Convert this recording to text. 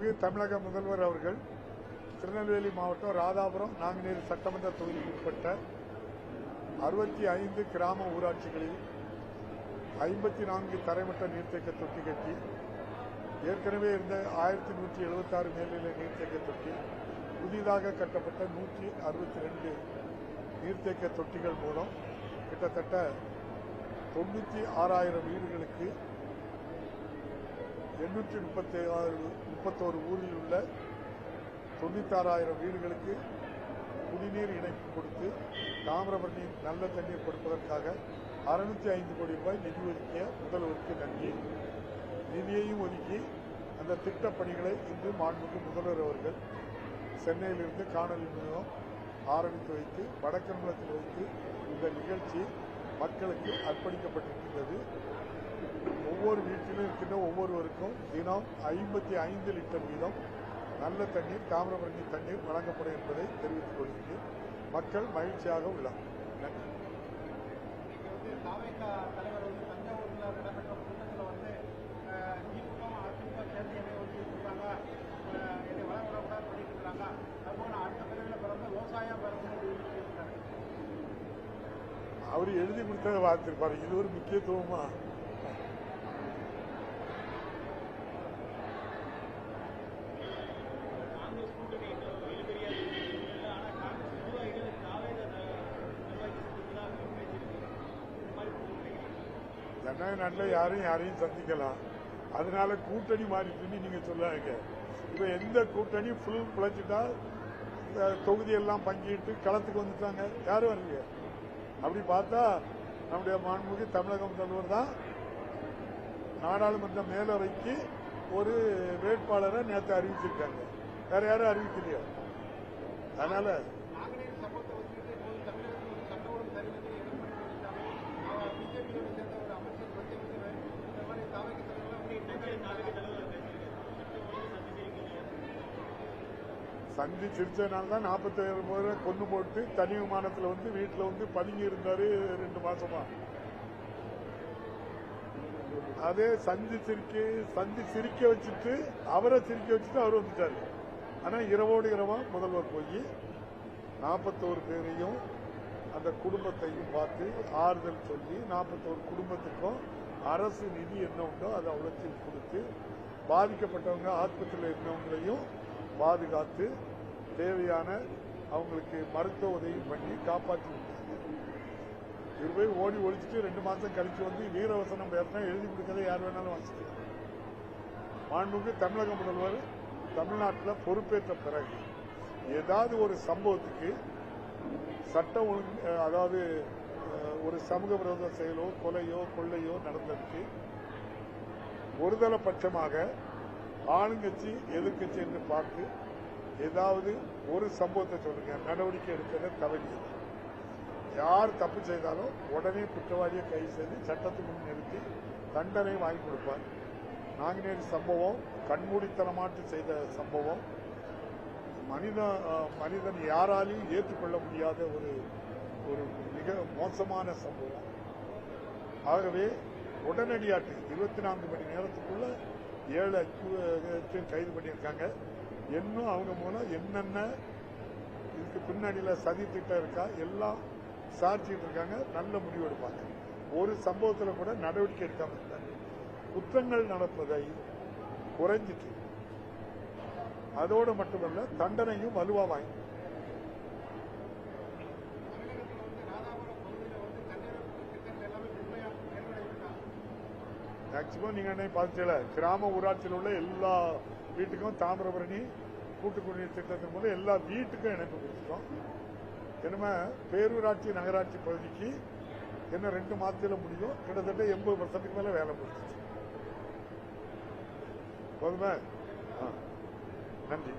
மாண்புமிகு தமிழக முதல்வர் அவர்கள் திருநெல்வேலி மாவட்டம் ராதாபுரம் நாங்குநேரி சட்டமன்ற தொகுதிக்கு உட்பட்ட 65 கிராம ஊராட்சிகளில் 54 தரைமட்ட நீர்த்தேக்க தொட்டி கட்டி ஏற்கனவே இருந்த 1176 மேல்நிலை நீர்த்தேக்க தொட்டி புதிதாக கட்டப்பட்ட 162 நீர்த்தேக்க தொட்டிகள் மூலம் கிட்டத்தட்ட 96,000 வீடுகளுக்கு 831 ஊரில் உள்ள 96,000 வீடுகளுக்கு குடிநீர் இணைப்பு கொடுத்து தாமிரபரணி நல்ல தண்ணீர் கொடுப்பதற்காக 605 கோடி ரூபாய் நிதி ஒதுக்கிய முதல்வருக்கு நன்றி. நிதியையும் ஒதுக்கி அந்த திட்டப் பணிகளை இன்று மாண்புமிகு முதல்வர் அவர்கள் சென்னையிலிருந்து காணொலி மூலம் ஆரம்பித்து வைத்து வடக்கம்பலத்தில் வைத்து இந்த நிகழ்ச்சி மக்களுக்கு அர்ப்பணிக்கப்பட்டிருக்கின்றது. ஒவ்வொரு வீட்டிலும் இருக்கின்ற ஒவ்வொருவருக்கும் தினம் 55 லிட்டர் வீதம் நல்ல தண்ணீர் தாமிரபரணி தண்ணீர் வழங்கப்படும் என்பதை தெரிவித்துக் கொள்கிறேன். மக்கள் மகிழ்ச்சியாக உள்ளார். நன்றி. அவர் எழுதி கொடுத்ததை பார்த்திருப்பாரு. இது ஒரு முக்கியத்துவமா? ஜனநாயக நாட்டில் யாரையும் சந்திக்கலாம். அதனால கூட்டணி மாறிட்டுன்னு நீங்க சொல்லாங்க. இப்ப எந்த கூட்டணி ஃபுல் பிழைச்சிட்டா தொகுதியெல்லாம் பங்கிட்டு களத்துக்கு வந்துட்டாங்க. யாரும் வரலையே. அப்படி பார்த்தா நம்முடைய மாண்புமிகு தமிழக முதல்வர் தான் நாடாளுமன்ற மேலவைக்கு ஒரு வேட்பாளரை நேற்று அறிவிச்சிருக்காங்க. வேற யாரும் அறிவிக்கலையோ. அதனால சந்திச்சிருச்சனால தான் 47 பேரை கொண்டு போட்டு தனி விமானத்தில் வந்து வீட்டில் வந்து பதுங்கி இருந்தாரு 2 மாசமா. அதே சந்தி சிரிக்க வச்சுட்டு அவரை சிரிக்க வச்சுட்டு அவர் வந்துட்டாரு. ஆனா இரவோடு இரவா முதல்வர் போய் 41 பேரையும் அந்த குடும்பத்தையும் பார்த்து ஆறுதல் சொல்லி 41 குடும்பத்துக்கும் அரசு நிதி என்ன உண்டோ அதை உழைச்சி கொடுத்து பாதிக்கப்பட்டவங்க ஆஸ்பத்திரியில் இருந்தவங்களையும் பாதுகாத்து தேவையான அவங்களுக்கு மருத்துவ உதவி பண்ணி காப்பாற்றி விட்டாங்க. இவர் போய் ஓடி ஒழிச்சிட்டு 2 மாசம் கழிச்சு வந்து வீரவசனம் பேசினா எழுதி கொடுக்கறதை யார் வேணாலும் வாசிக்கலாம். மாண்புமிகு தமிழக முதல்வர் தமிழ்நாட்டில் பொறுப்பேற்ற பிறகு ஏதாவது ஒரு சம்பவத்துக்கு சட்டம் ஒழுங்கு, அதாவது ஒரு சமூக விரோத செயலோ கொலையோ கொள்ளையோ நடந்ததுக்கு ஒருதலைபட்சமாக ஆளுங்கட்சி எதிர்கட்சி என்று பார்த்து ஏதாவது ஒரு சம்பவத்தை சொல்லுங்க, நடவடிக்கை எடுக்கிறத தவறியது. யார் தப்பு செய்தாலும் உடனே குற்றவாளியை கைது செய்து சட்டத்துக்கு முன் நிறுத்தி தண்டனை வாங்கி கொடுப்பார். நாங்குநேரி சம்பவம் கண்மூடித்தனமாட்டு செய்த சம்பவம், மனிதன் யாராலையும் ஏற்றுக்கொள்ள முடியாத ஒரு மிக மோசமான சம்பவம். ஆகவே உடனடியாட்டு 24 மணி நேரத்துக்குள்ள 7 அக்யூஸ்டையும் கைது பண்ணியிருக்காங்க. இன்னும் அவங்க மூலம் என்னென்ன இதுக்கு பின்னாடியில சதி திட்டம் இருக்கா எல்லாம் விசாரிச்சுட்டு இருக்காங்க. நல்ல முடிவு எடுப்பாங்க. ஒரு சம்பவத்தில் கூட நடவடிக்கை எடுக்காம இருந்தாங்க. குற்றங்கள் நடப்பதை குறைஞ்சிட்டு அதோடு மட்டுமல்ல தண்டனையும் வலுவா வாங்கி. மேக்சிமம் நீங்க என்ன பார்த்தீங்களா, கிராம ஊராட்சியில் உள்ள எல்லா வீட்டுக்கும் தாமிரபரணி கூட்டு குடிநீர் திட்டத்தின் மூலம் எல்லா வீட்டுக்கும் இணைப்பு கொடுத்துட்டோம். இனிமே பேரூராட்சி நகராட்சி பகுதிக்கு என்ன 2 மாதத்தில் முடியும். கிட்டத்தட்ட 80% மேல வேலை முடிச்சிச்சு. போதுமே. நன்றி.